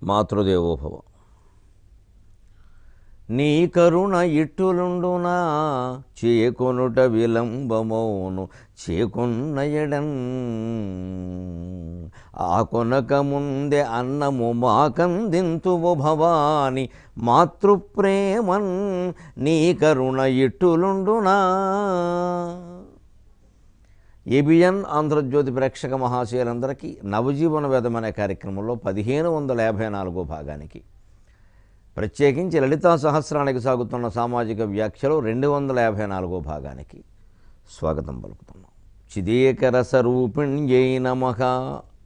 మాతృదేవోభవ. నీ కరుణ ఇట్టులుండునా చేకొనుట విలంబమౌను చేకొన్నయడన్ ఆ కొనక ముందే అన్నము మాకందింతువు భవాని మాతృప్రేమన్ నీ కరుణ ఇట్టులుండునా. ఏబిఎన్ ఆంధ్రజ్యోతి ప్రేక్షక మహాశయులందరికీ నవజీవన వేదం అనే కార్యక్రమంలో 1554 భాగానికి, ప్రత్యేకించి లలితా సహస్రానికి సాగుతున్న సామాజిక వ్యాఖ్యలో 254 భాగానికి స్వాగతం పలుకుతున్నాం. చిదేకరసరూపిణ్యై నమః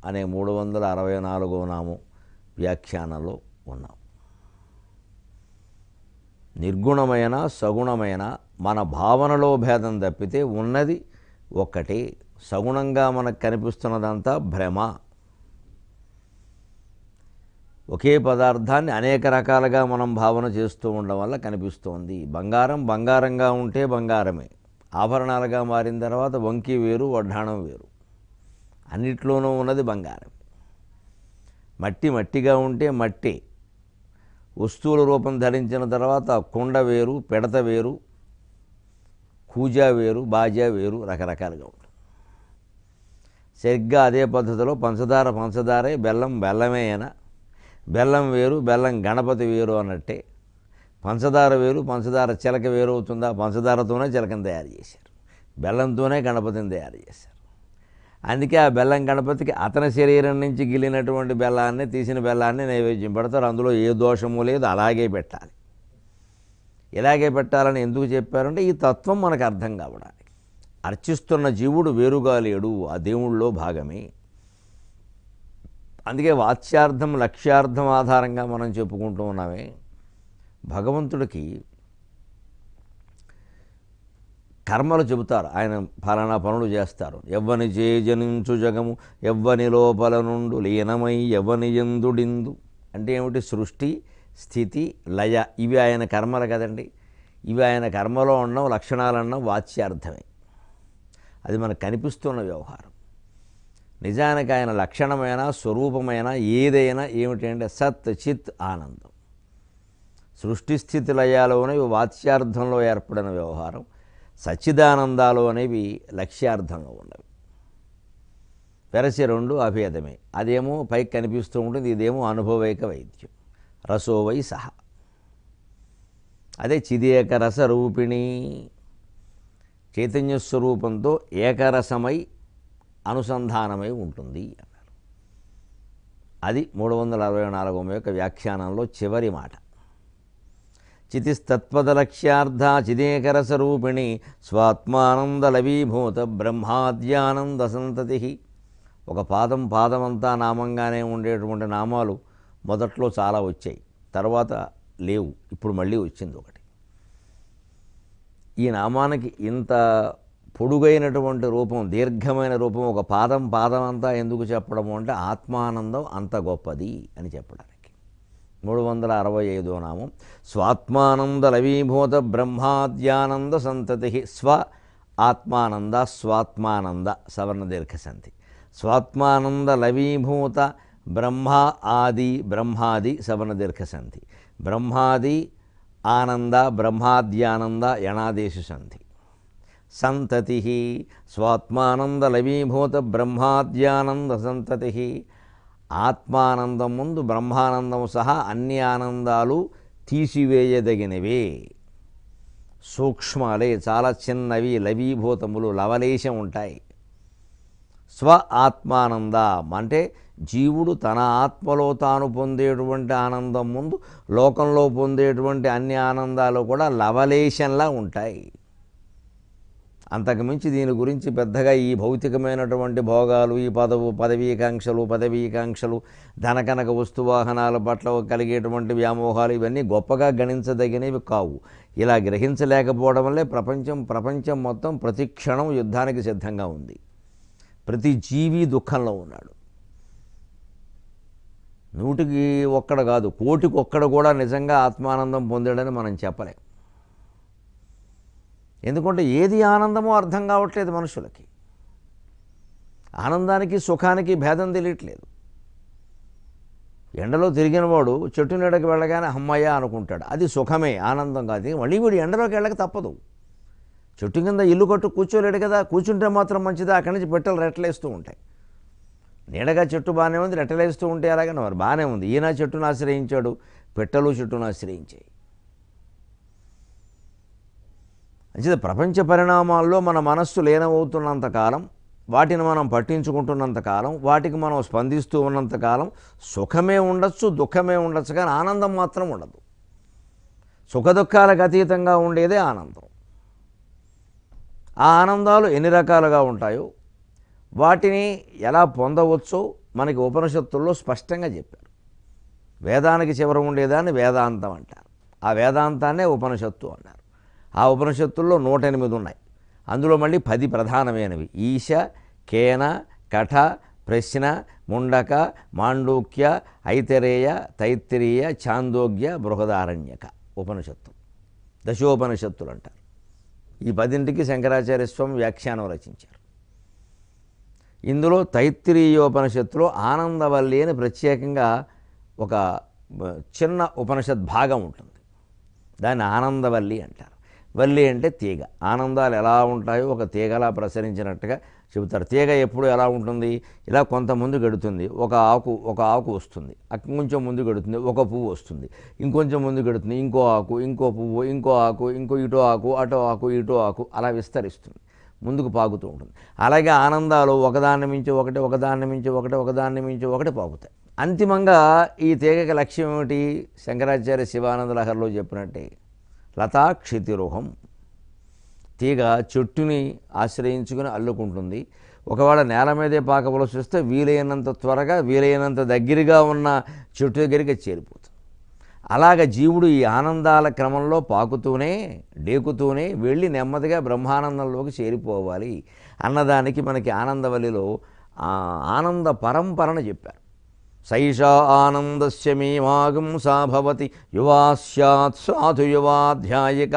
అనే 364వ నామం వ్యాఖ్యానంలో ఉన్నాం. నిర్గుణమైన సగుణమైన మన భావనలో భేదం తప్పితే ఉన్నది ఒక్కటే. సగుణంగా మనకు కనిపిస్తున్నదంతా భ్రమ. ఒకే పదార్థాన్ని అనేక రకాలుగా మనం భావన చేస్తూ ఉండడం వల్ల కనిపిస్తోంది. బంగారం బంగారంగా ఉంటే బంగారమే, ఆభరణాలుగా మారిన తర్వాత వంకి వేరు, వడ్డాణం వేరు. అన్నిట్లోనూ ఉన్నది బంగారం. మట్టి మట్టిగా ఉంటే మట్టే, వస్తువుల రూపం ధరించిన తర్వాత కుండ వేరు, పెడత వేరు, కూజా వేరు, బాజా వేరు, రకరకాలుగా ఉంటుంది. సరిగ్గా అదే పద్ధతిలో పంచదార పంచదారే, బెల్లం బెల్లమే అయినా బెల్లం వేరు, బెల్లం గణపతి వేరు అన్నట్టే పంచదార వేరు, పంచదార చిలక వేరు అవుతుందా? పంచదారతోనే చిలకను తయారు చేశారు, బెల్లంతోనే గణపతిని తయారు చేశారు. అందుకే ఆ బెల్లం గణపతికి అతని శరీరం నుంచి గిలినటువంటి బెల్లాన్ని, తీసిన బెల్లాన్ని నైవేద్యం పెడతారు. అందులో ఏ దోషము లేదు, అలాగే పెట్టాలి. ఇలాగే పెట్టాలని ఎందుకు చెప్పారంటే ఈ తత్వం మనకు అర్థం కావడానికి. అర్చిస్తున్న జీవుడు వేరుగా లేడు, ఆ దేవుళ్ళలో భాగమే. అందుకే వాచ్యార్థం లక్ష్యార్థం ఆధారంగా మనం చెప్పుకుంటూ ఉన్నామే. భగవంతుడికి కర్మలు చెబుతారు, ఆయన ఫలానా పనులు చేస్తారు. ఎవ్వని జనించు జగము ఎవ్వని లోపల నుండు లీనమై ఎవ్వని ఎందుడిందు అంటే ఏమిటి? సృష్టి స్థితి లయ, ఇవి ఆయన కర్మలు కదండి. ఇవి ఆయన కర్మలో ఉండడం, లక్షణాలు అన్నాం వాచ్యార్థమే. అది మనకు కనిపిస్తున్న వ్యవహారం. నిజానికి ఆయన లక్షణమైన స్వరూపమైన ఏదైనా ఏమిటంటే సత్ చిత్ ఆనందం. సృష్టి స్థితి లయాలు అనేవి వాచ్యార్థంలో ఏర్పడిన వ్యవహారం, సచ్చిదానందాలు అనేవి లక్ష్యార్థంలో ఉన్నవి. వెరసి రెండు అభేదమే. అదేమో పైకి కనిపిస్తూ ఉంటుంది, ఇదేమో అనుభవైక వైద్యం. రసోవై సహ. అదే చిదేకరస రూపిణి, చైతన్య స్వరూపంతో ఏకరసమై అనుసంధానమై ఉంటుంది అన్నారు. అది 364వ యొక్క వ్యాఖ్యానంలో చివరి మాట. చితిస్తత్పదలక్ష్యార్థ చిదేకరస రూపిణి స్వాత్మానంద లవీభూత బ్రహ్మాద్యానంద సంతతి. ఒక పాదమంతా నామంగానే ఉండేటువంటి నామాలు మొదట్లో చాలా వచ్చాయి, తర్వాత లేవు, ఇప్పుడు మళ్ళీ వచ్చింది ఒకటి. ఈ నామానికి ఇంత పొడుగైనటువంటి రూపం, దీర్ఘమైన రూపం, ఒక పాదం అంతా ఎందుకు చెప్పడము అంటే ఆత్మానందం అంత గొప్పది అని చెప్పడానికి. 365వ నామం స్వాత్మానంద లవీభూత బ్రహ్మాద్యానంద సంతతి. స్వ ఆత్మానంద, స్వాత్మానంద సవర్ణ దీర్ఘసంధి. స్వాత్మానంద లవీభూత బ్రహ్మ ఆది, బ్రహ్మాది సవర్ణ దీర్ఘసంధి. బ్రహ్మాది ఆనంద, బ్రహ్మాద్యానంద యణాదేశ సంధి. సంతతి స్వాత్మానంద లవీభూత బ్రహ్మాద్యానంద సంతతి. ఆత్మానందం ముందు బ్రహ్మానందం సహా అన్ని ఆనందాలు తీసివేయదగినవే, సూక్ష్మాలే, చాలా చిన్నవి, లవీభూతములు, లవలేశం ఉంటాయి. స్వ ఆత్మానంద అంటే జీవుడు తన ఆత్మలో తాను పొందేటువంటి ఆనందం ముందు లోకంలో పొందేటువంటి అన్ని ఆనందాలు కూడా లవలేశంలా ఉంటాయి. అంతకుమించి దీని గురించి పెద్దగా ఈ భౌతికమైనటువంటి భోగాలు, ఈ పదవీకాంక్షలు, ధనకనక వస్తువాహనాల పట్ల కలిగేటువంటి వ్యామోహాలు ఇవన్నీ గొప్పగా గణించదగినవి కావు. ఇలా గ్రహించలేకపోవడం వల్లే ప్రపంచం మొత్తం ప్రతి క్షణం యుద్ధానికి సిద్ధంగా ఉంది. ప్రతి జీవి దుఃఖంలో ఉన్నాడు. 100కి 1 కాదు, 1,000,000కి 1 కూడా నిజంగా ఆత్మానందం పొందాడని మనం చెప్పలేం. ఎందుకంటే ఏది ఆనందమో అర్థం కావట్లేదు మనుషులకి. ఆనందానికి సుఖానికి భేదం తెలియట్లేదు. ఎండలో తిరిగిన వాడు చెట్టు నీడకి వెళ్ళగానే అమ్మయ్య అనుకుంటాడు, అది సుఖమే, ఆనందం కాదు. మళ్ళీ వీడు ఎండలోకి వెళ్ళక తప్పదు. చెట్టు కింద ఇల్లు కట్టు కూర్చోలేడు కదా, కూర్చుంటే మాత్రం మంచిది, అక్కడి నుంచి పెట్టెలు రెట్టలేస్తూ ఉంటాయి. నీడగా చెట్టు బాగానే ఉంది, రెట్టలేస్తూ ఉంటే అలాగని మరి బాగానే ఉంది. ఈయన చెట్టును ఆశ్రయించాడు, పెట్టెలు చెట్టును ఆశ్రయించాయి. అంచేత ప్రపంచ పరిణామాల్లో మన మనస్సు లీనమవుతున్నంతకాలం, వాటిని మనం పట్టించుకుంటున్నంతకాలం, వాటికి మనం స్పందిస్తూ ఉన్నంతకాలం సుఖమే ఉండొచ్చు, దుఃఖమే ఉండొచ్చు, కానీ ఆనందం మాత్రం ఉండదు. సుఖదుఖాలకు అతీతంగా ఉండేదే ఆనందం. ఆ ఆనందాలు ఎన్ని రకాలుగా ఉంటాయో, వాటిని ఎలా పొందవచ్చో మనకి ఉపనిషత్తుల్లో స్పష్టంగా చెప్పారు. వేదానికి చివర ఉండేదాన్ని వేదాంతం అంటారు. ఆ వేదాంతాన్నే ఉపనిషత్తు అన్నారు. ఆ ఉపనిషత్తుల్లో 108 ఉన్నాయి. అందులో మళ్ళీ 10 ప్రధానమైనవి: ఈశ, కేన, కఠ, ప్రశ్న, ముండక, మాండూక్య, ఐతరేయ, తైత్తిరీయ, ఛాందోగ్య, బృహదారణ్యక ఉపనిషత్తు, దశోపనిషత్తులు అంటారు. ఈ 10ంటికి శంకరాచార్య స్వామి వ్యాఖ్యానం రచించారు. ఇందులో తైత్తిరీయోపనిషత్తులో ఆనందవల్లి అని ప్రత్యేకంగా ఒక చిన్న ఉపనిషత్ భాగం ఉంటుంది. దాన్ని ఆనందవల్లి అంటారు. వల్లి అంటే తీగ. ఆనందాలు ఎలా ఉంటాయో ఒక తీగలా ప్రసరించినట్టుగా చెబుతారు. తీగ ఎప్పుడు ఎలా ఉంటుంది? ఇలా కొంత ముందు గడుతుంది, ఒక ఆకు వస్తుంది, కొంచెం ముందు గడుతుంది, ఒక పువ్వు వస్తుంది, ఇంకొంచెం ముందు గడుతుంది, ఇంకో ఆకు, ఇంకో పువ్వు, ఇంకో ఆకు, ఇంకో ఇటో ఆకు, అటో ఆకు, ఇటో ఆకు, అలా విస్తరిస్తుంది, ముందుకు పాకుతూ ఉంటుంది. అలాగే ఆనందాలు ఒకదాన్ని మించి ఒకటి, ఒకదాన్ని మించి ఒకటి, ఒకదాన్ని మించి ఒకటి పాకుతాయి. అంతిమంగా ఈ తీగకి లక్ష్యం ఏమిటి? శంకరాచార్య శివానంద లహరిలో చెప్పినట్టే లతాక్షితిరుహం. తీగ చెట్టుని ఆశ్రయించుకుని అల్లుకుంటుంది. ఒకవేళ నేల మీదే పాకవలసి వస్తే వీలైనంత త్వరగా, వీలైనంత దగ్గరగా ఉన్న చెట్టు దగ్గరికి చేరిపోతుంది. అలాగ జీవుడు ఈ ఆనందాల క్రమంలో పాకుతూనే, డేకుతూనే వెళ్ళి నెమ్మదిగా బ్రహ్మానందంలోకి చేరిపోవాలి అన్నదానికి మనకి ఆనందవల్లిలో ఆనంద పరంపరను చెప్పారు. సైషా ఆనందస్య మీమాగం సా భవతి యువా స్యాత్ సాధు యువాధ్యాయిక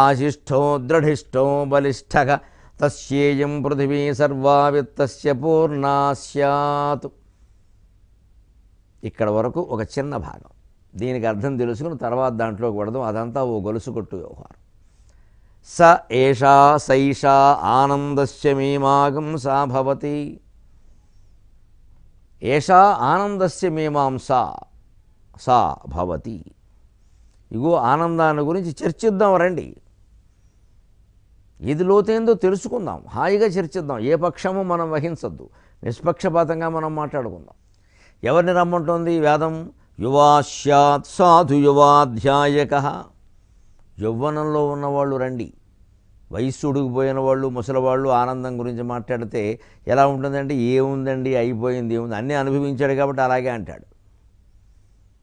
ఆశిష్టో దృఢిష్టో బలిష్ఠః తస్యేయం పృథివీ సర్వా విత్తస్య పూర్ణా స్యాత్. ఇక్కడ వరకు ఒక చిన్న భాగం. దీనికి అర్థం తెలుసుకుని తర్వాత దాంట్లోకి పడదాం. అదంతా ఓ గొలుసు కొట్టు వ్యవహారం. స ఏషా సైషా ఆనందస్య మీమాగం సా భవతి. ఏషా ఆనందస్య మీమాంసా సా భవతి. ఇగో ఆనందాన్ని గురించి చర్చిద్దాం రండి. ఇది లోతేందో తెలుసుకుందాం, హాయిగా చర్చిద్దాం. ఏ పక్షము మనం వహించద్దు, నిష్పక్షపాతంగా మనం మాట్లాడుకుందాం. ఎవరిని రమ్మంటోంది వేదం? యువా స్యాత్ సాధు యువాధ్యాయక. యవ్వనంలో ఉన్నవాళ్ళు రండి. వయస్సు ఉడిగిపోయిన వాళ్ళు, ముసలివాళ్ళు ఆనందం గురించి మాట్లాడితే ఎలా ఉంటుందంటే, ఏముందండి, అయిపోయింది, ఏముంది, అన్నీ అనుభవించాడు కాబట్టి అలాగే అంటాడు.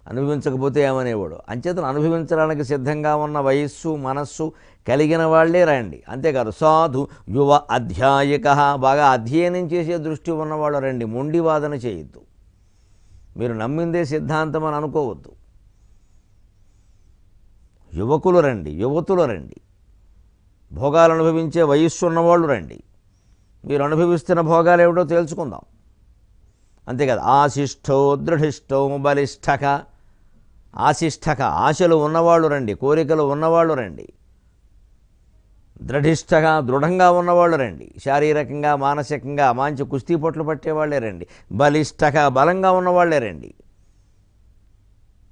అనుభవించకపోతే ఏమనేవాడు? అంచేతను అనుభవించడానికి సిద్ధంగా ఉన్న వయస్సు, మనస్సు కలిగిన వాళ్ళే రండి. అంతేకాదు సాధు యువ అధ్యాయక. బాగా అధ్యయనం చేసే దృష్టి ఉన్నవాళ్ళు రండి. మొండి వాదన చేయొద్దు. మీరు నమ్మిందే సిద్ధాంతం అని అనుకోవద్దు. యువకులు రండి, యువతులు రండి. భోగాలు అనుభవించే వయస్సు ఉన్నవాళ్ళు రండి. మీరు అనుభవిస్తున్న భోగాలు ఏమిటో తేల్చుకుందాం. అంతేకాదు ఆశిష్టో దృఢిష్టో బలిష్ఠక. ఆశిష్టక ఆశలు ఉన్నవాళ్ళు రండి, కోరికలు ఉన్నవాళ్ళు రండి. దృఢిష్టగా దృఢంగా ఉన్నవాళ్ళు రండి. శారీరకంగా, మానసికంగా మంచి కుస్తీ పొట్లు పట్టేవాళ్ళే రండి. బలిష్టగా బలంగా ఉన్నవాళ్లే రండి.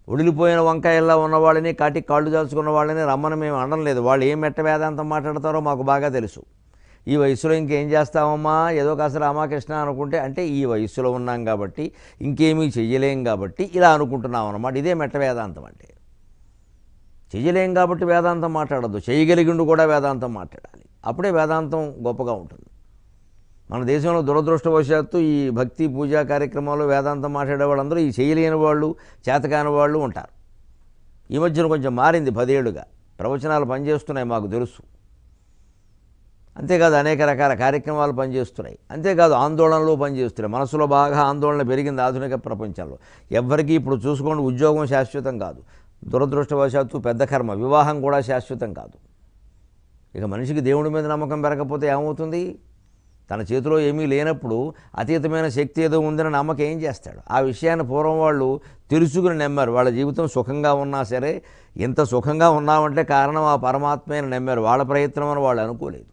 ఉడిలిపోయిన వంకాయల్లా ఉన్నవాళ్ళని, కాటికి కాళ్ళు దాల్చుకున్న వాళ్ళని రమ్మని మేము అనడం లేదు. వాళ్ళు ఏం మెట్ట వేదాంతం మాట్లాడతారో మాకు బాగా తెలుసు. ఈ వయసులో ఇంకేం చేస్తామమ్మా, ఏదో కాస్త రామకృష్ణ అనుకుంటే, అంటే ఈ వయసులో ఉన్నాం కాబట్టి, ఇంకేమీ చెయ్యలేం కాబట్టి ఇలా అనుకుంటున్నాం అన్నమాట. ఇదే మెట్ట వేదాంతం అంటే. చెయ్యలేం కాబట్టి వేదాంతం మాట్లాడద్దు, చేయగలిగిండు కూడా వేదాంతం మాట్లాడాలి. అప్పుడే వేదాంతం గొప్పగా ఉంటుంది. మన దేశంలో దురదృష్టవశాత్తు ఈ భక్తి పూజా కార్యక్రమాల్లో వేదాంతం మాట్లాడే వాళ్ళందరూ ఈ చేయలేని వాళ్ళు, చేతకాని వాళ్ళు ఉంటారు. ఈ మధ్యన కొంచెం మారింది, 10 ఏళ్ళుగా ప్రవచనాలు పనిచేస్తున్నాయి, మాకు తెలుసు. అంతేకాదు అనేక రకాల కార్యక్రమాలు పనిచేస్తున్నాయి. అంతేకాదు ఆందోళనలు పనిచేస్తున్నాయి. మనసులో బాగా ఆందోళన పెరిగింది ఆధునిక ప్రపంచంలో. ఎవ్వరికీ ఇప్పుడు చూసుకోండి, ఉద్యోగం శాశ్వతం కాదు. దురదృష్టవశాత్తు పెద్ద కర్మ, వివాహం కూడా శాశ్వతం కాదు. ఇక మనిషికి దేవుడి మీద నమ్మకం పెరగకపోతే ఏమవుతుంది? తన చేతిలో ఏమీ లేనప్పుడు అతీతమైన శక్తి ఏదో ఉందని నమ్మకం ఏం చేస్తాడు? ఆ విషయాన్ని పూర్వం వాళ్ళు తెలుసుకుని నమ్మారు. వాళ్ళ జీవితం సుఖంగా ఉన్నా సరే, ఇంత సుఖంగా ఉన్నామంటే కారణం ఆ పరమాత్మే అని నమ్మారు. వాళ్ళ ప్రయత్నం అని వాళ్ళు అనుకోలేదు.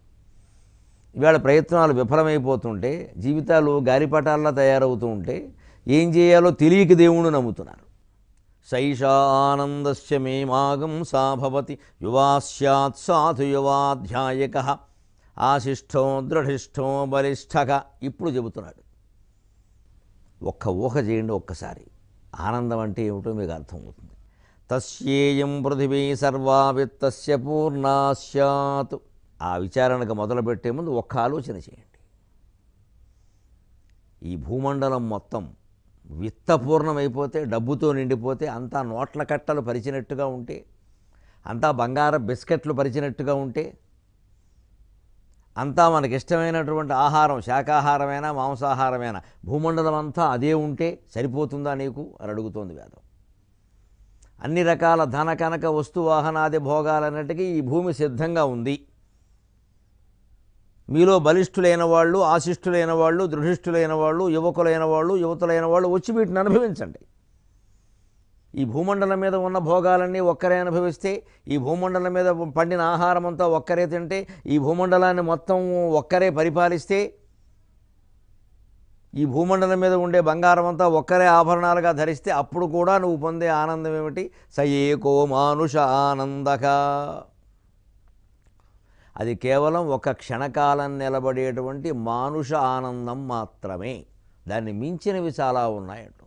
ఇవాళ ప్రయత్నాలు విఫలమైపోతుంటే, జీవితాలు గాలిపటాల్లో తయారవుతూ ఉంటే ఏం చేయాలో తెలియక దేవుణ్ణి నమ్ముతున్నారు. సైషా ఆనందస్య మే మాగం సా భవతి యువా స్యాత్ సాధు యువాధ్యాయక ఆశిష్టో దృఢిష్టో బలిష్ఠక. ఇప్పుడు చెబుతున్నాడు. ఒక్క ఊహ చేయండి ఒక్కసారి. ఆనందం అంటే ఏమిటో మీకు అర్థమవుతుంది. తస్యేయం పృథివీ సర్వా విత్తస్య పూర్ణా స్యాత్. ఆ విచారణకు మొదలుపెట్టే ముందు ఒక్క ఆలోచన చేయండి. ఈ భూమండలం మొత్తం విత్తపూర్ణమైపోతే, డబ్బుతో నిండిపోతే, అంతా నోట్ల కట్టలు పరిచినట్టుగా ఉంటే, అంతా బంగార బిస్కెట్లు పరిచినట్టుగా ఉంటే, అంతా మనకిష్టమైనటువంటి ఆహారం, శాకాహారమైనా మాంసాహారమైనా, భూమండలం అంతా అదే ఉంటే సరిపోతుందా నీకు అని అడుగుతోంది వేదం. అన్ని రకాల ధన కనక వస్తు వాహనాది భోగాలన్నిటికీ ఈ భూమి సిద్ధంగా ఉంది. మీలో బలిష్ఠులైన వాళ్ళు, ఆశిష్ఠులైన వాళ్ళు, దృఢిష్ఠులైన వాళ్ళు, యువకులైన వాళ్ళు, యువతులైన వాళ్ళు వచ్చి వీటిని అనుభవించండి. ఈ భూమండలం మీద ఉన్న భోగాలన్నీ ఒక్కరే అనుభవిస్తే, ఈ భూమండలం మీద పండిన ఆహారం అంతా ఒక్కరే తింటే, ఈ భూమండలాన్ని మొత్తం ఒక్కరే పరిపాలిస్తే, ఈ భూమండలం మీద ఉండే బంగారం అంతా ఒక్కరే ఆభరణాలుగా ధరిస్తే, అప్పుడు కూడా నువ్వు పొందే ఆనందం ఏమిటి? స ఏకో మానుష ఆనందక. అది కేవలం ఒక క్షణకాలం నిలబడేటువంటి మానుష ఆనందం మాత్రమే. దాన్ని మించినవి చాలా ఉన్నాయంట.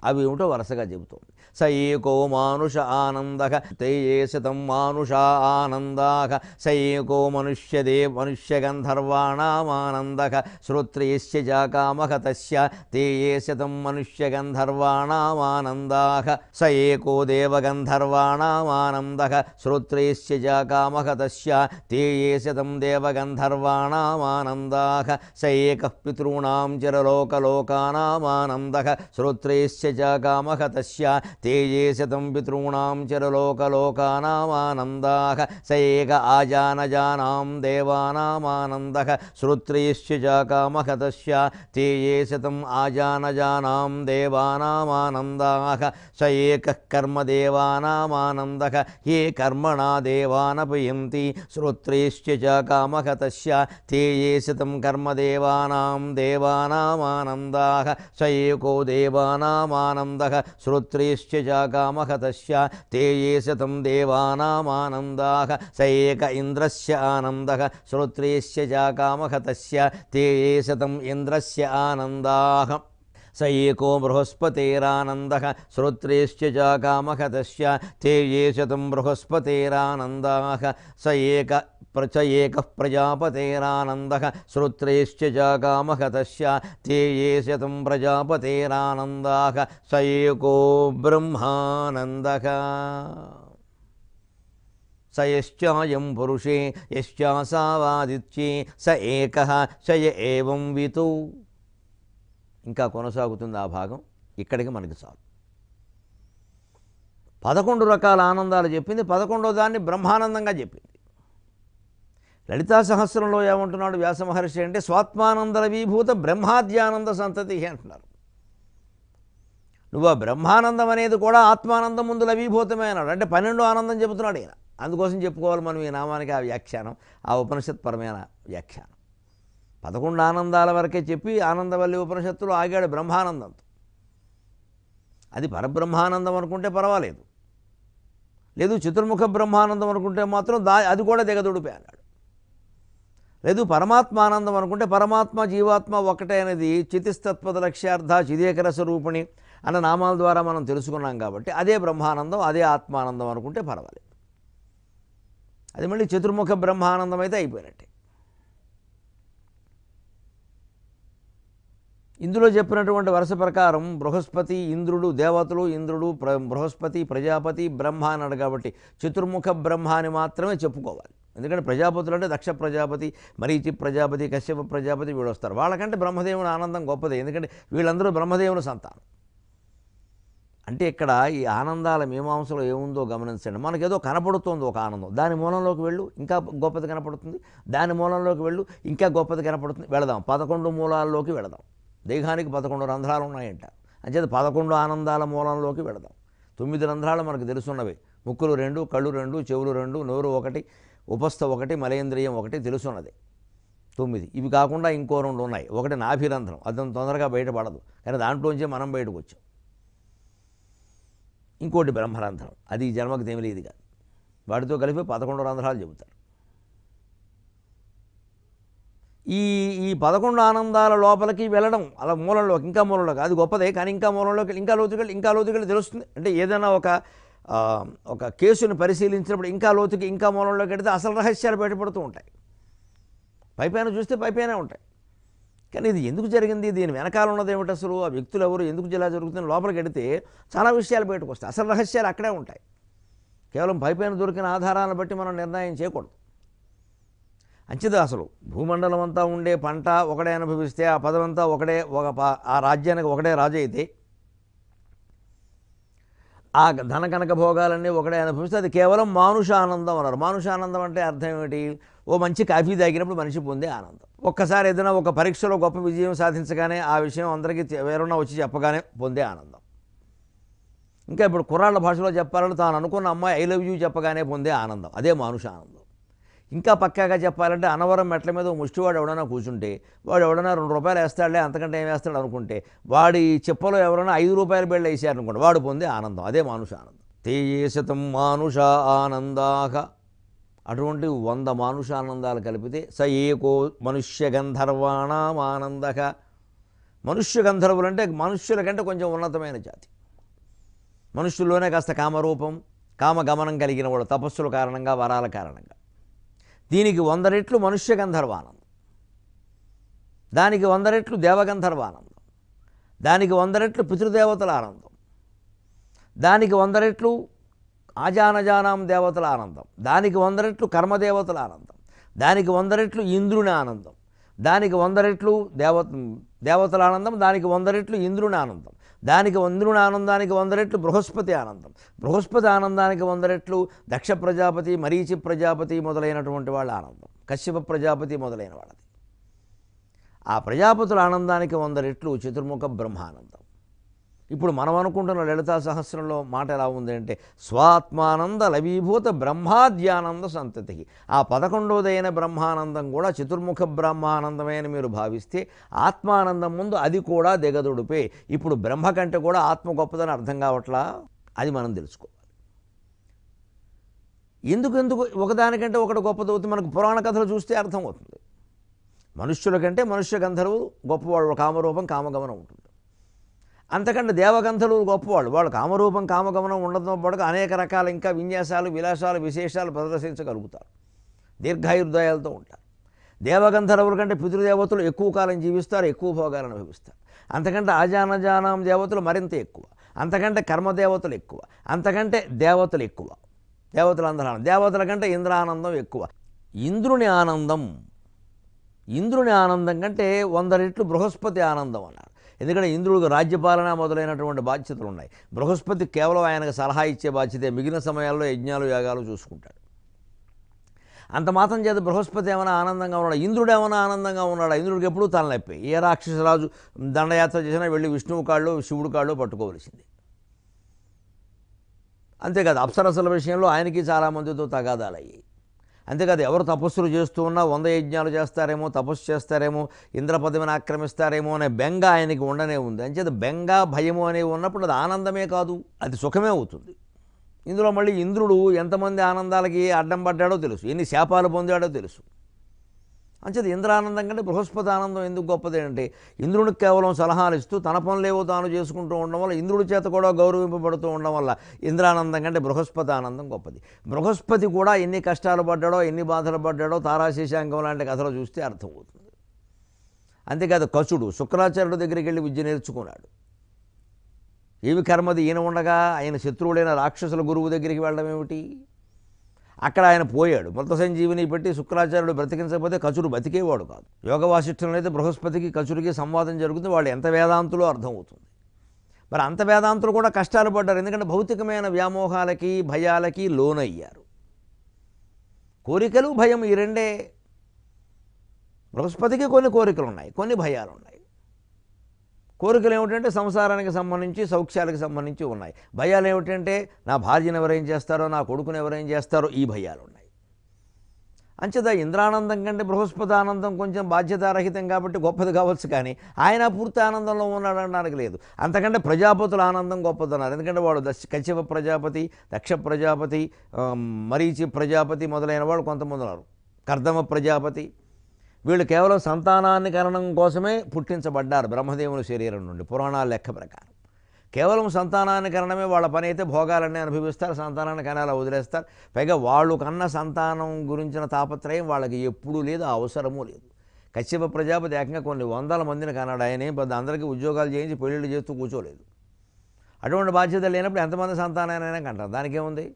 అవి ఏమిటో వరుసగా చెబుతోంది. స ఏకో మానుష ఆనందక తేయే శతం మానుష ఆనందాక స ఏకో మనుష్యగంధర్వాణామానందక శ్రోత్రేశ్య జాకామక తస్య తేయే శతం మనుష్యగంధర్వాణామానందాక స ఏకో దేవగంధర్వాణామానందక శ్రోత్రేశ్య జాకామక తస్య తేయే శతం దేవగంధర్వాణామానందాక స ఏకః పితॄణాం చిరలోకలోకానామానందక శ్రోత్రేశ్య జాకామక తస్య తేయే శతం పితॄణాం చిరలోకలోకానామానందాక స ఏక ఆజానజానాం దేవానామానందక శ్రోత్రేశ్చ జాకామక తస్య తేయే శతం ఆజానజానాం దేవానామానందాక స ఏకః కర్మదేవానామానందక ఏ కర్మణా దేవానపయంతి శ్రోత్రేశ్చ జాకామక తస్య తేయే శతం కర్మదేవానాం దేవానామానందాక స ఏకో దేవానామానందక శ్రోత్రేశ్చ జాకామక తస్య తేయే శతం దేవానామానందాక స ఏక ఇంద్రస్య ఆనందక శ్రోత్రేశ్చ జాకామక తస్య తేయే శతం ఇంద్రస్య ఆనందాక స ఏకో బృహస్పతేరానందక శ్రోత్రేశ్చ జాకామక తస్య తేయే శతం బృహస్పతేరానందాక స ఏకః ప్రజాపతేరానందక శ్రోత్రేశ్చ జాకామక తస్య తేయే శతం ప్రజాపతేరానందాక స ఏకో బ్రహ్మానందక స యశ్చాయం పురుషే యశ్చాసావాదిత్యే స ఏకః స య ఏవం వితు. ఇంకా కొనసాగుతుంది ఆ భాగం. ఇక్కడికి మనకి చాలు. 11 రకాల ఆనందాలు చెప్పింది. 11వ దాన్ని బ్రహ్మానందంగా చెప్పింది. లలితా సహస్రంలో ఏమంటున్నాడు వ్యాస మహర్షి అంటే స్వాత్మానంద విభూత బ్రహ్మాద్యానంద సంతతి అంటున్నారు. నువ్వు ఆ బ్రహ్మానందం అనేది కూడా ఆత్మానందం ముందు లవీభూతమే అన్నాడు. అంటే 12 ఆనందం చెబుతున్నాడు ఈయన. అందుకోసం చెప్పుకోవాలి మనం ఈ నామానికి ఆ వ్యాఖ్యానం, ఆ ఉపనిషత్పరమైన వ్యాఖ్యానం. 11 ఆనందాల వరకే చెప్పి ఆనందవల్లి ఉపనిషత్తులో ఆగాడు బ్రహ్మానందంతో. అది పరబ్రహ్మానందం అనుకుంటే పర్వాలేదు, లేదు చతుర్ముఖ బ్రహ్మానందం అనుకుంటే మాత్రం అది కూడా దిగదుడిపే అన్నాడు. లేదు పరమాత్మానందం అనుకుంటే పరమాత్మ జీవాత్మ ఒకటే అనేది చితిస్తత్పద లక్ష్యార్థ చిదేకర స్వరూపిణి అన్న నామాల ద్వారా మనం తెలుసుకున్నాం కాబట్టి అదే బ్రహ్మానందం, అదే ఆత్మానందం అనుకుంటే పర్వాలేదు. అది మళ్ళీ చతుర్ముఖ బ్రహ్మానందం అయితే అయిపోయినట్టే. ఇందులో చెప్పినటువంటి వరుస ప్రకారం బృహస్పతి, ఇంద్రుడు, దేవతలు, ఇంద్రుడు, బృహస్పతి, ప్రజాపతి, బ్రహ్మ అన్నాడు కాబట్టి చతుర్ముఖ బ్రహ్మ అని మాత్రమే చెప్పుకోవాలి. ఎందుకంటే ప్రజాపతులు అంటే దక్ష ప్రజాపతి, మరీచి ప్రజాపతి, కశ్యప ప్రజాపతి వీడు వస్తారు. వాళ్ళకంటే బ్రహ్మదేవుని ఆనందం గొప్పదే. ఎందుకంటే వీళ్ళందరూ బ్రహ్మదేవుని సంతానం. అంటే ఇక్కడ ఈ ఆనందాల మీమాంసలో ఏముందో గమనించండి. మనకేదో కనపడుతోంది ఒక ఆనందం, దాని మూలంలోకి వెళ్ళు ఇంకా గొప్పది కనపడుతుంది, దాని మూలంలోకి వెళ్ళు ఇంకా గొప్పది కనపడుతుంది. వెళదాం 11 మూలాల్లోకి వెళదాం. దేహానికి 11 రంధ్రాలు ఉన్నాయంట, అంచేత 11 ఆనందాల మూలంలోకి వెళదాం. 9 రంధ్రాలు మనకు తెలుసున్నవి, ముక్కులు 2, కళ్ళు 2, చెవులు 2, నోరు 1, ఉపస్థ 1, మలేంద్రియం 1 తెలుసున్నది 9. ఇవి కాకుండా ఇంకో 2 ఉన్నాయి. ఒకటి నాభిరంధ్రం, అది తొందరగా బయటపడదు కానీ దాంట్లోంచే మనం బయటకు వచ్చాం. ఇంకోటి బ్రహ్మరంధ్రం, అది ఈ జన్మకు తెలియదు కాదు. వాటితో కలిపి 11 రంధ్రాలు చెబుతారు. ఈ ఈ 11 ఆనందాల లోపలికి వెళ్ళడం, అలా మూలంలోకి ఇంకా మూలంలోకి, అది గొప్పదే కానీ ఇంకా మూలంలోకి ఇంకా లోతుకెళ్ళి తెలుస్తుంది. అంటే ఏదైనా ఒక కేసుని పరిశీలించినప్పుడు ఇంకా లోతుకి ఇంకా మూలంలోకి వెళితే అసలు రహస్యాలు బయటపడుతూ ఉంటాయి. పైపైన చూస్తే పైపైనే ఉంటాయి, కానీ ఇది ఎందుకు జరిగింది, దీని వెనకాల ఉన్నది ఏమిటి, అసలు ఆ వ్యక్తులు ఎవరు, ఎందుకు ఇలా జరుగుతుంది, లోపలికి వెడితే చాలా విషయాలు బయటకు వస్తాయి. అసలు రహస్యాలు అక్కడే ఉంటాయి. కేవలం పైపైన దొరికిన ఆధారాలను బట్టి మనం నిర్ణయం చేయకూడదు. అంచేది అసలు భూమండలం అంతా ఉండే పంట ఒకడే అనుభవిస్తే, ఆ పదమంతా ఒకడే, ఆ రాజ్యానికి ఒకడే రాజు అయితే, ఆ ధన కనక భోగాలన్నీ ఒకడే అనుభవిస్తే అది కేవలం మానుషానందం అన్నారు. మానుషానందం అంటే అర్థం ఏమిటి, ఓ మంచి కాఫీ తాగినప్పుడు మనిషి పొందే ఆనందం. ఒక్కసారి ఏదైనా ఒక పరీక్షలో గొప్ప విజయం సాధించగానే ఆ విషయం అందరికీ ఎవరన్నా వచ్చి చెప్పగానే పొందే ఆనందం. ఇంకా ఇప్పుడు కుర్రాళ్ళ భాషలో చెప్పాలంటే తాను అనుకున్న అమ్మాయి ఐ లవ్ యూ చెప్పగానే పొందే ఆనందం, అదే మానుషానందం. ఇంకా పక్కాగా చెప్పాలంటే అనవరం మెట్ల మీద ముష్టివాడు ఎవడైనా కూర్చుంటే, వాడు ఎవడైనా 2 రూపాయలు వేస్తాడులే అంతకంటే ఏం వేస్తాడు అనుకుంటే, వాడి చెప్పలో ఎవరైనా 5 రూపాయల బిళ్ళ వేసారు అనుకోండి, వాడు పొందే ఆనందం, అదే మానుషానందం. తేయేశతం మానుష ఆనందాక, అటువంటి 100 మానుషానందాలు కలిపితే స ఏకో మనుష్య గంధర్వాణం ఆనందక. మనుష్య గంధర్వులు అంటే మనుష్యుల కంటే కొంచెం ఉన్నతమైన జాతి. మనుష్యుల్లోనే కాస్త కామరూపం, కామగమనం కలిగిన వాళ్ళు, తపస్సుల కారణంగా, వరాల కారణంగా. దీనికి 100 రెట్లు మనుష్య గంధర్వానందం, దానికి 100 రెట్లు దేవగంధర్వానందం, దానికి 100 రెట్లు పితృదేవతల ఆనందం, దానికి 100 రెట్లు ఆజానజానాం దేవతల ఆనందం, దానికి 100 రెట్లు కర్మదేవతల ఆనందం, దానికి 100 రెట్లు ఇంద్రుని ఆనందం, దానికి 100 రెట్లు దేవతల ఆనందం, దానికి 100 రెట్లు ఇంద్రుని ఆనందం, దానికి ఇంద్రుని ఆనందానికి 100 రెట్లు బృహస్పతి ఆనందం, బృహస్పతి ఆనందానికి 100 రెట్లు దక్ష ప్రజాపతి, మరీచి ప్రజాపతి మొదలైనటువంటి వాళ్ళ ఆనందం, కశ్యప ప్రజాపతి మొదలైన వాళ్ళది. ఆ ప్రజాపతుల ఆనందానికి 100 రెట్లు చతుర్ముఖ బ్రహ్మానందం. ఇప్పుడు మనం అనుకుంటున్న లలితా సహస్రంలో మాట ఎలా ఉంది అంటే, స్వాత్మానంద లవీభూత బ్రహ్మాద్యానంద సంతతి. ఆ 11వదైన బ్రహ్మానందం కూడా చతుర్ముఖ బ్రహ్మానందమే అని మీరు భావిస్తే, ఆత్మానందం ముందు అది కూడా దిగదుడిపే. ఇప్పుడు బ్రహ్మ కంటే కూడా ఆత్మ గొప్పదని అర్థం కావట్లా, అది మనం తెలుసుకోవాలి. ఎందుకు ఒకదానికంటే ఒకటి గొప్పదవుతుంది మనకు పురాణ కథలు చూస్తే అర్థమవుతుంది. మనుష్యుల కంటే మనుష్య గంధర్వులు గొప్పవాళ్ళు, కామరూపం కామగమనం ఉంటుంది. అంతకంటే దేవగంధర్వులు గొప్పవాళ్ళు, వాళ్ళు కామరూపం కామగమనం ఉండడంతో పాటు అనేక రకాల ఇంకా విన్యాసాలు, విలాసాలు, విశేషాలు ప్రదర్శించగలుగుతారు, దీర్ఘాయుర్దాయాలతో ఉంటారు. దేవగంధర్వుల కంటే పితృదేవతలు ఎక్కువ కాలం జీవిస్తారు, ఎక్కువ భోగాలను అనుభవిస్తారు. అంతకంటే ఆజానజానాం దేవతలు మరింత ఎక్కువ, అంతకంటే కర్మదేవతలు ఎక్కువ, అంతకంటే దేవతలు ఎక్కువ, దేవతలందరూ దేవతల కంటే ఇంద్రానందం ఎక్కువ. ఇంద్రుని ఆనందం కంటే 100 రెట్లు బృహస్పతి ఆనందం అన్నారు. ఎందుకంటే ఇంద్రుడికి రాజ్యపాలన మొదలైనటువంటి బాధ్యతలు ఉన్నాయి. బృహస్పతి కేవలం ఆయనకు సలహా ఇచ్చే బాధ్యతే, మిగిలిన సమయాల్లో యజ్ఞాలు యాగాలు చూసుకుంటాడు. అంత మాత్రం చేత బృహస్పతి ఏమైనా ఆనందంగా ఉన్నాడు, ఇంద్రుడు ఏమైనా ఆనందంగా ఉన్నాడు? ఇంద్రుడికి ఎప్పుడూ తలనొప్పి. ఏ రాక్షసరాజు దండయాత్ర చేసినా వెళ్ళి విష్ణువు కాళ్ళు శివుడు కాళ్ళు పట్టుకోవలసింది. అంతేకాదు అప్సరసల విషయంలో ఆయనకి చాలామందితో తగాదాలయ్యాయి. అంతేకాదు ఎవరు తపస్సులు చేస్తూ ఉన్నా 100 యజ్ఞాలు చేస్తారేమో, తపస్సు చేస్తారేమో, ఇంద్రపదవిని ఆక్రమిస్తారేమో అనే బెంగ ఆయనకి ఉండనే ఉంది. అంచేత బెంగ భయము అనేవి ఉన్నప్పుడు అది ఆనందమే కాదు, అది సుఖమే అవుతుంది. ఇందులో మళ్ళీ ఇంద్రుడు ఎంతమంది ఆనందాలకి అడ్డం పడ్డాడో తెలుసు, ఎన్ని శాపాలు పొందాడో తెలుసు. అంచేది ఇంద్రానందం కంటే బృహస్పతి ఆనందం ఎందుకు గొప్పది అంటే, ఇంద్రుడికి కేవలం సలహాలు ఇస్తూ తన పనులేవో తాను చేసుకుంటూ ఉండడం వల్ల, ఇంద్రుడి చేత కూడా గౌరవింపబడుతూ ఉండడం వల్ల ఇంద్రానందం కంటే బృహస్పతి ఆనందం గొప్పది. బృహస్పతి కూడా ఎన్ని కష్టాలు పడ్డాడో, ఎన్ని బాధలు పడ్డాడో తారాశేషాంగం లాంటి కథలు చూస్తే అర్థమవుతుంది. అంతేకాదు కచుడు శుక్రాచార్యుడి దగ్గరికి వెళ్ళి విద్య నేర్చుకున్నాడు. ఏవి కర్మది ఈయన ఉండగా ఆయన శత్రువుడైన రాక్షసుల గురువు దగ్గరికి వెళ్ళడం ఏమిటి? అక్కడ ఆయన పోయాడు. మృత సంజీవిని పెట్టి శుక్రాచార్యుడు బ్రతికించకపోతే కచుడు బతికేవాడు కాదు. యోగ వాసిష్ఠంలో అయితే బృహస్పతికి కచుడికి సంవాదం జరుగుతుంది, వాళ్ళు ఎంత వేదాంతులో అర్థమవుతుంది. మరి అంత వేదాంతులు కూడా కష్టాలు పడ్డారు. ఎందుకంటే భౌతికమైన వ్యామోహాలకి భయాలకి లోనయ్యారు. కోరికలు భయం ఈ రెండే. బృహస్పతికి కొన్ని కోరికలు ఉన్నాయి, కొన్ని భయాలు ఉన్నాయి. కోరికలు ఏమిటంటే సంసారానికి సంబంధించి సౌఖ్యాలకు సంబంధించి ఉన్నాయి. భయాలు ఏమిటంటే నా భార్యను ఎవరేం చేస్తారో, నా కొడుకుని ఎవరేం చేస్తారో, ఈ భయాలు ఉన్నాయి. అంచేత ఇంద్రానందం కంటే బృహస్పతి ఆనందం కొంచెం బాధ్యతారహితం కాబట్టి గొప్పది కావచ్చు, కానీ ఆయన పూర్తి ఆనందంలో ఉన్నాడనడానికి లేదు. అంతకంటే ప్రజాపతుల ఆనందం గొప్పదన్నారు. ఎందుకంటే వాడు కశ్యప ప్రజాపతి, దక్ష ప్రజాపతి, మరీచి ప్రజాపతి మొదలైన వాళ్ళు కొంతమంది ఉన్నారు, కర్దమ ప్రజాపతి. వీళ్ళు కేవలం సంతానాన్ని కరణం కోసమే పుట్టించబడ్డారు బ్రహ్మదేవుని శరీరం నుండి. పురాణాల లెక్క ప్రకారం కేవలం సంతానాన్ని కరణమే వాళ్ళ పని అయితే భోగాలన్నీ అనుభవిస్తారు, సంతానాన్ని కనాలా వదిలేస్తారు. పైగా వాళ్ళు కన్న సంతానం గురించిన తాపత్రయం వాళ్ళకి ఎప్పుడూ లేదు, ఆ అవసరమూ లేదు. కశ్యప ప్రజాపతి ఏకంగా కొన్ని వందల మందిని కన్నాడు. ఆయన ఏం పెద్ద అందరికీ ఉద్యోగాలు చేయించి పెళ్ళిళ్ళు చేస్తూ కూర్చోలేదు. అటువంటి బాధ్యత లేనప్పుడు ఎంతమంది సంతానాన్నైనా కంటారు, దానికేముంది.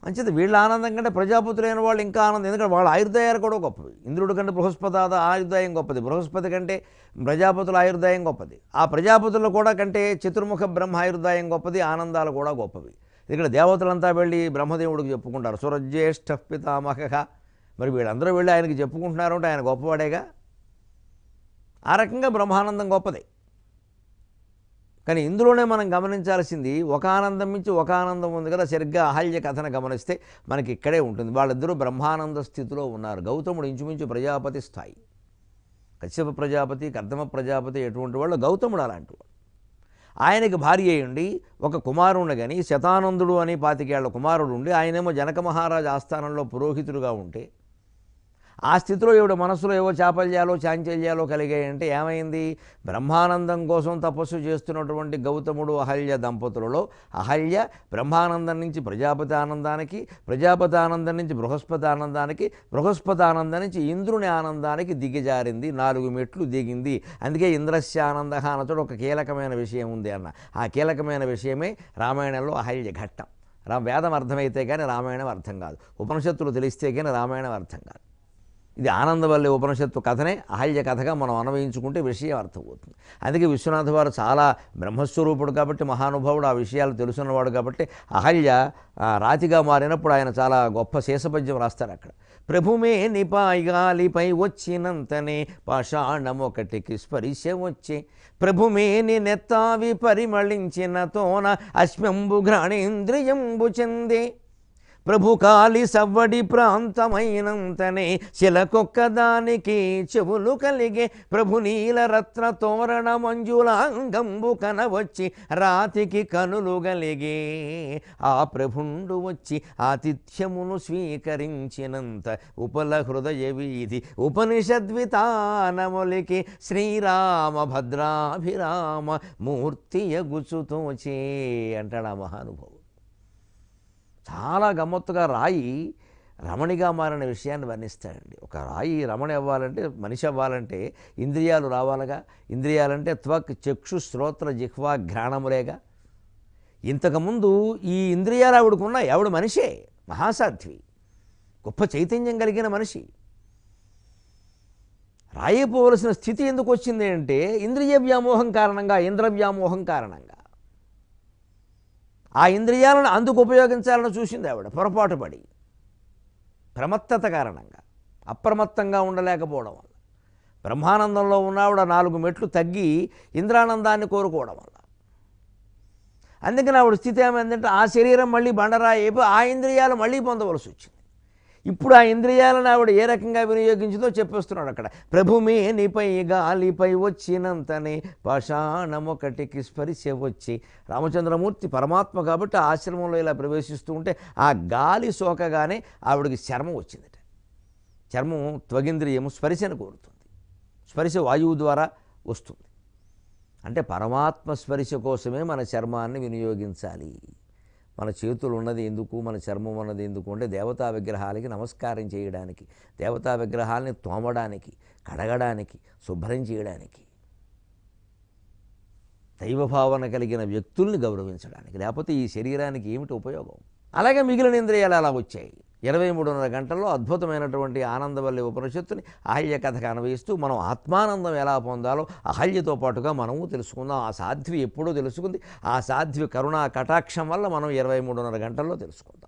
అంచేత వీళ్ళ ఆనందం కంటే ప్రజాపతులైన వాళ్ళు ఇంకా ఆనందం. ఎందుకంటే వాళ్ళ ఆయుర్దాయాలు కూడా గొప్పవి. ఇంద్రుడి కంటే బృహస్పతి ఆయుర్దాయం గొప్పది, బృహస్పతి కంటే ప్రజాపతుల ఆయుర్దాయం గొప్పది. ఆ ప్రజాపతులు కూడా కంటే చతుర్ముఖ బ్రహ్మ ఆయుర్దాయం గొప్పది, ఆనందాలు కూడా గొప్పవి. ఇక్కడ దేవతలంతా వెళ్ళి బ్రహ్మదేవుడికి చెప్పుకుంటారు, సురజ్యేష్ఠ పితామహ. మరి వీళ్ళందరూ వెళ్ళి ఆయనకి చెప్పుకుంటున్నారు అంటే ఆయన గొప్పవాడేగా. ఆ రకంగా బ్రహ్మానందం గొప్పదే. కానీ ఇందులోనే మనం గమనించాల్సింది ఒక ఆనందం మించి ఒక ఆనందం ఉంది కదా. సరిగ్గా అహల్య కథను గమనిస్తే మనకి ఇక్కడే ఉంటుంది. వాళ్ళిద్దరూ బ్రహ్మానంద స్థితిలో ఉన్నారు. గౌతముడు ఇంచుమించు ప్రజాపతి స్థాయి, కశ్యప ప్రజాపతి, కర్దమ ప్రజాపతి ఎటువంటి వాళ్ళు, గౌతముడు అలాంటి వాడు. ఆయనకి భార్య అయ్యుండి ఒక కుమారుడు కానీ శతానందుడు అని 25 ఏళ్ల కుమారుడు ఉండి ఆయనేమో జనక మహారాజు ఆస్థానంలో పురోహితుడుగా ఉంటే ఆ స్థితిలో ఈవిడ మనసులో ఏవో చాపల్యాలో చాంచల్యాలో కలిగాయంటే ఏమైంది? బ్రహ్మానందం కోసం తపస్సు చేస్తున్నటువంటి గౌతముడు అహల్య దంపతులలో అహల్య బ్రహ్మానందం నుంచి ప్రజాపతి ఆనందానికి, ప్రజాపతి ఆనందం నుంచి బృహస్పతి ఆనందానికి, బృహస్పతి ఆనందం నుంచి ఇంద్రుని ఆనందానికి దిగజారింది, 4 మెట్లు దిగింది. అందుకే ఇంద్రస్య ఆనంద అన్నచోట ఒక కీలకమైన విషయం ఉంది అన్న. ఆ కీలకమైన విషయమే రామాయణంలో అహల్య ఘట్టం. వేదం అర్థమైతే కానీ రామాయణం అర్థం కాదు, ఉపనిషత్తులు తెలిస్తే కానీ రామాయణం అర్థం కాదు. ఇది ఆనందవల్లి ఉపనిషత్తు కథనే అహల్య కథగా మనం అన్వయించుకుంటే విషయం అర్థమవుతుంది. అందుకే విశ్వనాథ వారు చాలా బ్రహ్మస్వరూపుడు కాబట్టి, మహానుభావుడు, ఆ విషయాలు తెలుసున్నవాడు కాబట్టి అహల్య రాతిగా మారినప్పుడు ఆయన చాలా గొప్ప శేషపద్యం రాస్తారు అక్కడ. ప్రభుమే నిపాయిగాలిపై వచ్చినంతనే పాషాణమొకటికి స్పరిశ వచ్చే, ప్రభుమేని నెత్తావి పరిమళించిన తోన అశ్మంబు ఘ్రాణేంద్రియంబు చెందే, ప్రభు కాలి సవ్వడి ప్రాంతమైనంతనే శిలకొక్కదానికి చెవులు కలిగే, ప్రభు నీలరత్న తోరణ మంజులాంగంబు కనవచ్చి రాతికి కనులు గలిగే, ఆ ప్రభుండు వచ్చి ఆతిథ్యమును స్వీకరించినంత ఉపల హృదయ వీధి ఉపనిషద్వితానములికి శ్రీరామ భద్రాభిరామ మూర్తియగుచుతోచే అంటాడు ఆ మహానుభావుడు. చాలా గమ్మత్తుగా రాయి రమణిగా మారిన విషయాన్ని వర్ణిస్తాడండి. ఒక రాయి రమణి అవ్వాలంటే, మనిషి అవ్వాలంటే ఇంద్రియాలు రావాలిగా. ఇంద్రియాలంటే త్వక్, చక్షు, శ్రోత్ర, జిహ్వా, ఘ్రాణములేగా. ఇంతకుముందు ఈ ఇంద్రియాలు ఆవిడకున్నాయి. ఆవిడ మనిషే, మహాసాధ్వి, గొప్ప చైతన్యం కలిగిన మనిషి. రాయిపోవలసిన స్థితి ఎందుకు వచ్చింది అంటే ఇంద్రియ వ్యామోహం కారణంగా, ఇంద్ర వ్యామోహం కారణంగా. ఆ ఇంద్రియాలను అందుకు ఉపయోగించాలని చూసింది ఆవిడ, పొరపాటు పడి, ప్రమత్తత కారణంగా, అప్రమత్తంగా ఉండలేకపోవడం వల్ల. బ్రహ్మానందంలో ఉన్న ఆవిడ 4 మెట్లు తగ్గి ఇంద్రానందాన్ని కోరుకోవడం వల్ల. అందుకని ఆవిడ స్థితి ఏమైందంటే ఆ శరీరం మళ్ళీ బండరాయి అయిపోయి ఆ ఇంద్రియాలు మళ్ళీ పొందవలసి వచ్చింది. ఇప్పుడు ఆ ఇంద్రియాలను ఆవిడ ఏ రకంగా వినియోగించిందో చెప్పేస్తున్నాడు అక్కడ. ప్రభుమే నిపై గాలిపై వచ్చినంతనే పాషాణమొకటికి స్పరిశ వచ్చి. రామచంద్రమూర్తి పరమాత్మ కాబట్టి ఆశ్రమంలో ఇలా ప్రవేశిస్తూ ఉంటే ఆ గాలి సోకగానే ఆవిడకి చర్మం వచ్చిందట. చర్మం త్వగింద్రియము స్పరిశను కోరుతుంది, స్పరిశ వాయువు ద్వారా వస్తుంది. అంటే పరమాత్మ స్పరిశ కోసమే మన చర్మాన్ని వినియోగించాలి. మన చేతులు ఉన్నది ఎందుకు, మన చర్మం ఉన్నది ఎందుకు అంటే దేవతా విగ్రహాలకి నమస్కారం చేయడానికి, దేవతా విగ్రహాలని తోమడానికి, కడగడానికి, శుభ్రం చేయడానికి, దైవభావన కలిగిన వ్యక్తుల్ని గౌరవించడానికి. లేకపోతే ఈ శరీరానికి ఏమిటి ఉపయోగం? అలాగే మిగిలిన ఇంద్రియాలు అలా వచ్చాయి. 23:30 గంటల్లో అద్భుతమైనటువంటి ఆనందవల్లి ఉపనిషత్తుని అహల్య కథకు అన్వయిస్తూ మనం ఆత్మానందం ఎలా పొందాలో అహల్యతో పాటుగా మనము తెలుసుకుందాం. ఆ సాధ్వి ఎప్పుడూ తెలుసుకుంది. ఆ సాధ్వి కరుణా కటాక్షం వల్ల మనం 23:30 గంటల్లో తెలుసుకుందాం.